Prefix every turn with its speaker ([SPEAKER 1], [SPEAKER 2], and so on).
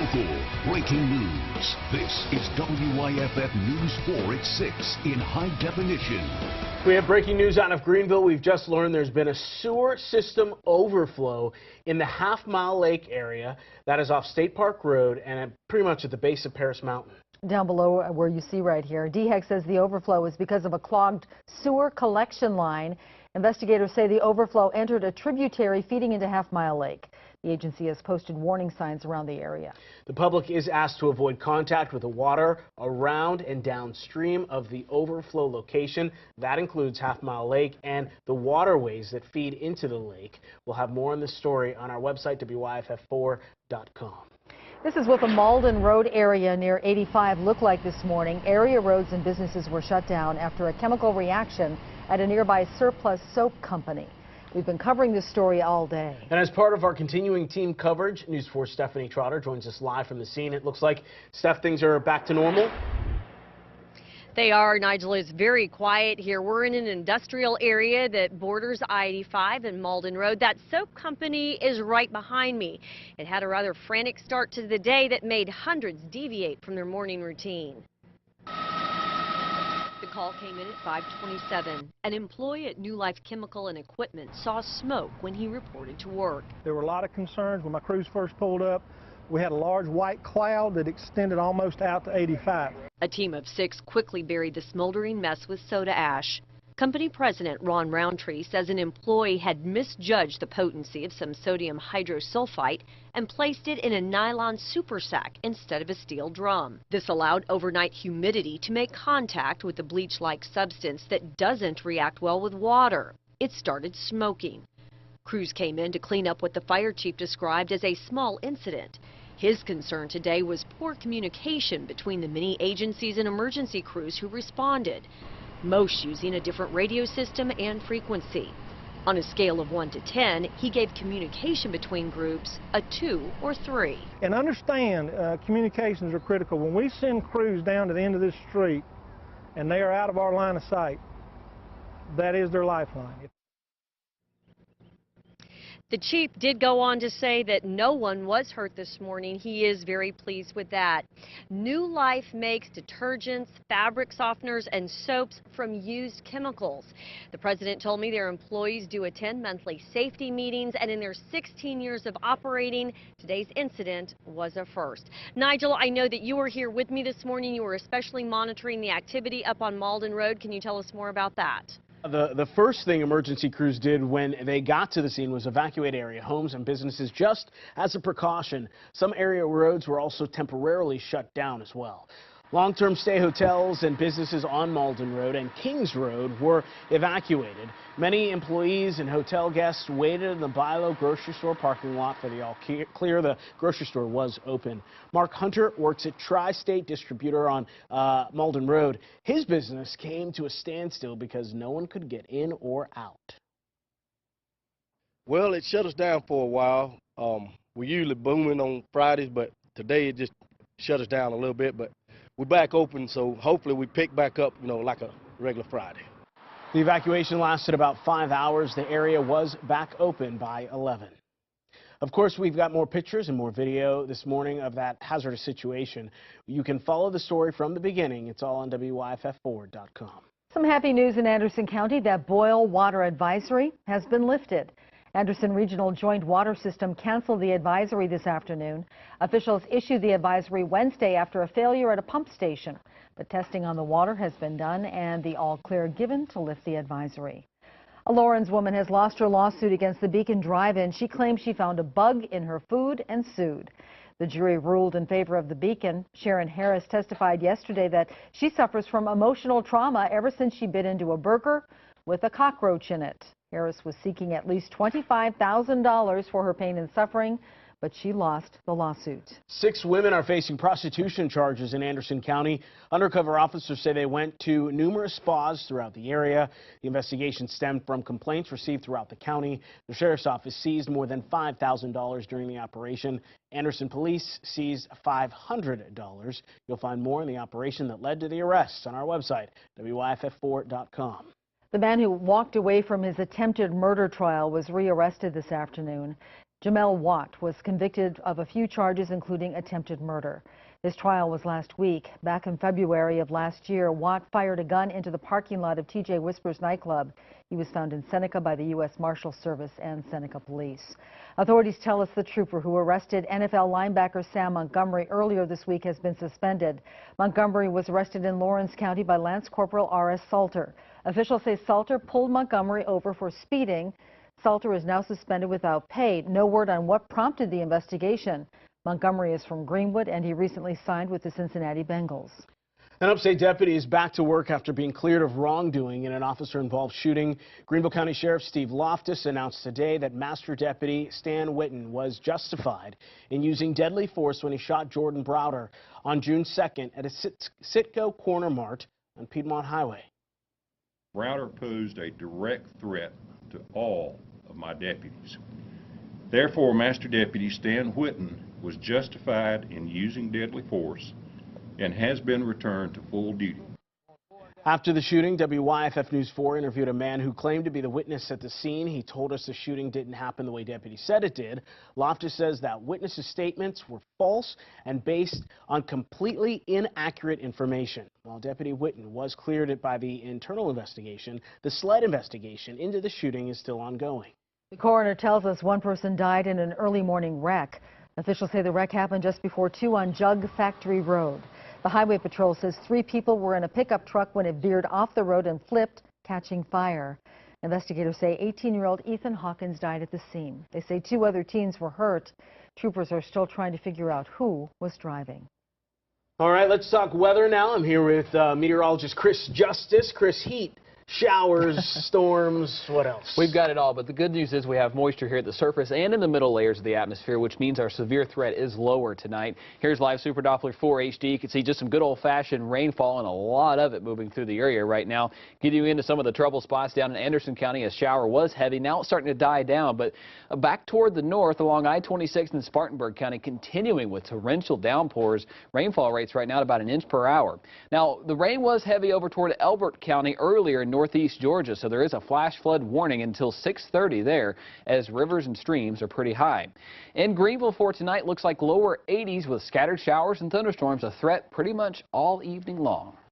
[SPEAKER 1] local, breaking news. This is WYFF News 4 at 6 in high definition.
[SPEAKER 2] We have breaking news out of Greenville. We've just learned there's been a sewer system overflow in the Half Mile Lake area. That is off State Park Road and pretty much at the base of Paris Mountain.
[SPEAKER 3] Down below where you see right here, DHEC says the overflow is because of a clogged sewer collection line. Investigators say the overflow entered a tributary feeding into Half Mile Lake. The agency has posted warning signs around the area.
[SPEAKER 2] The public is asked to avoid contact with the water around and downstream of the overflow location. That includes Half Mile Lake and the waterways that feed into the lake. We'll have more on this story on our website, WYFF4.com.
[SPEAKER 3] This is what the Malden Road area near 85 looked like this morning. Area roads and businesses were shut down after a chemical reaction at a nearby surplus soap company. We've been covering this story all day.
[SPEAKER 2] And as part of our continuing team coverage, News 4's Stephanie Trotter joins us live from the scene. It looks like, Steph, things are back to normal.
[SPEAKER 4] They are, Nigel. It's very quiet here. We're in an industrial area that borders I-85 and Malden Road. That soap company is right behind me. It had a rather frantic start to the day that made hundreds deviate from their morning routine. The call came in at 5:27. An employee at New Life Chemical and Equipment saw smoke when he reported to work.
[SPEAKER 5] There were a lot of concerns when my crews first pulled up. We had a large white cloud that extended almost out to 85.
[SPEAKER 4] A team of 6 quickly buried the smoldering mess with soda ash. Company president Ron Roundtree says an employee had misjudged the potency of some sodium hydrosulfite and placed it in a nylon super sack instead of a steel drum. This allowed overnight humidity to make contact with the bleach-like substance that doesn't react well with water. It started smoking. Crews came in to clean up what the fire chief described as a small incident. His concern today was poor communication between the many agencies and emergency crews who responded, most using a different radio system and frequency. On a scale of 1 to 10, he gave communication between groups a 2 or 3.
[SPEAKER 5] And understand, communications are critical. When we send crews down to the end of this street and they are out of our line of sight, that is their lifeline.
[SPEAKER 4] The chief did go on to say that no one was hurt this morning. He is very pleased with that. New Life makes detergents, fabric softeners, and soaps from used chemicals. The president told me their employees do attend monthly safety meetings, and in their 16 years of operating, today's incident was a first. Nigel, I know that you were here with me this morning. You were especially monitoring the activity up on Malden Road. Can you tell us more about that?
[SPEAKER 2] The first thing emergency crews did when they got to the scene was evacuate area homes and businesses just as a precaution. Some area roads were also temporarily shut down as well. Long-term stay hotels and businesses on Malden Road and Kings Road were evacuated. Many employees and hotel guests waited in the Bilo grocery store parking lot for the all clear. The grocery store was open. Mark Hunter works at Tri-State Distributor on Malden Road. His business came to a standstill because no one could get in or out.
[SPEAKER 6] Well, it shut us down for a while. We usually booming on Fridays, but today it just shut us down a little bit. But we're back open, so hopefully we pick back up, like a regular Friday.
[SPEAKER 2] The evacuation lasted about 5 hours. The area was back open by 11. Of course, we've got more pictures and more video this morning of that hazardous situation. You can follow the story from the beginning. It's all on WYFF4.com.
[SPEAKER 3] Some happy news in Anderson County. That boil water advisory has been lifted. Anderson Regional Joint Water System canceled the advisory this afternoon. Officials issued the advisory Wednesday after a failure at a pump station. But testing on the water has been done and the all clear given to lift the advisory. A Lawrence woman has lost her lawsuit against the Beacon Drive-In. She claims she found a bug in her food and sued. The jury ruled in favor of the Beacon. Sharon Harris testified yesterday that she suffers from emotional trauma ever since she bit into a burger with a cockroach in it. Harris was seeking at least $25,000 for her pain and suffering, but she lost the lawsuit.
[SPEAKER 2] 6 women are facing prostitution charges in Anderson County. Undercover officers say they went to numerous spas throughout the area. The investigation stemmed from complaints received throughout the county. The sheriff's office seized more than $5,000 during the operation. Anderson police seized $500. You'll find more in the operation that led to the arrests on our website, WYFF4.com.
[SPEAKER 3] The man who walked away from his attempted murder trial was rearrested this afternoon. Jamel Watt was convicted of a few charges, including attempted murder. His trial was last week. Back in February of last year, Watt fired a gun into the parking lot of TJ Whispers nightclub. He was found in Seneca by the U.S. Marshal Service and Seneca Police. Authorities tell us the trooper who arrested NFL linebacker Sam Montgomery earlier this week has been suspended. Montgomery was arrested in Lawrence County by Lance Corporal R.S. Salter. Officials say Salter pulled Montgomery over for speeding. Salter is now suspended without pay. No word on what prompted the investigation. Montgomery is from Greenwood, and he recently signed with the Cincinnati Bengals.
[SPEAKER 2] An upstate deputy is back to work after being cleared of wrongdoing in an officer-involved shooting. Greenville County Sheriff Steve Loftus announced today that Master Deputy Stan Witten was justified in using deadly force when he shot Jordan Browder on June 2nd at a Citgo Corner Mart on Piedmont Highway.
[SPEAKER 7] Browder posed a direct threat to all of my deputies. Therefore, Master Deputy Stan Witten was justified in using deadly force and has been returned to full duty.
[SPEAKER 2] After the shooting, WYFF News 4 interviewed a man who claimed to be the witness at the scene. He told us the shooting didn't happen the way deputies said it did. Loftus says that witnesses' statements were false and based on completely inaccurate information. While Deputy Witten was cleared by the internal investigation, the SLED investigation into the shooting is still ongoing.
[SPEAKER 3] The coroner tells us one person died in an early morning wreck. Officials say the wreck happened just before 2 on Jug Factory Road. The Highway Patrol says 3 people were in a pickup truck when it veered off the road and flipped, catching fire. Investigators say 18-year-old Ethan Hawkins died at the scene. They say 2 other teens were hurt. Troopers are still trying to figure out who was driving.
[SPEAKER 2] All right, let's talk weather now. I'm here with meteorologist Chris Justice. Chris, heat, showers, storms, what else?
[SPEAKER 8] We've got it all, but the good news is we have moisture here at the surface and in the middle layers of the atmosphere, which means our severe threat is lower tonight. Here's live Super Doppler 4 HD. You can see just some good old-fashioned rainfall and a lot of it moving through the area right now. Getting you into some of the trouble spots down in Anderson County. A shower was heavy. Now it's starting to die down, but back toward the north along I-26 in Spartanburg County, continuing with torrential downpours. Rainfall rates right now at about 1 inch per hour. Now, the rain was heavy over toward Elbert County earlier in northeast Georgia, so there is a flash flood warning until 6:30 there, as rivers and streams are pretty high. In Greenville for tonight, looks like lower 80s with scattered showers and thunderstorms, a threat pretty much all evening long.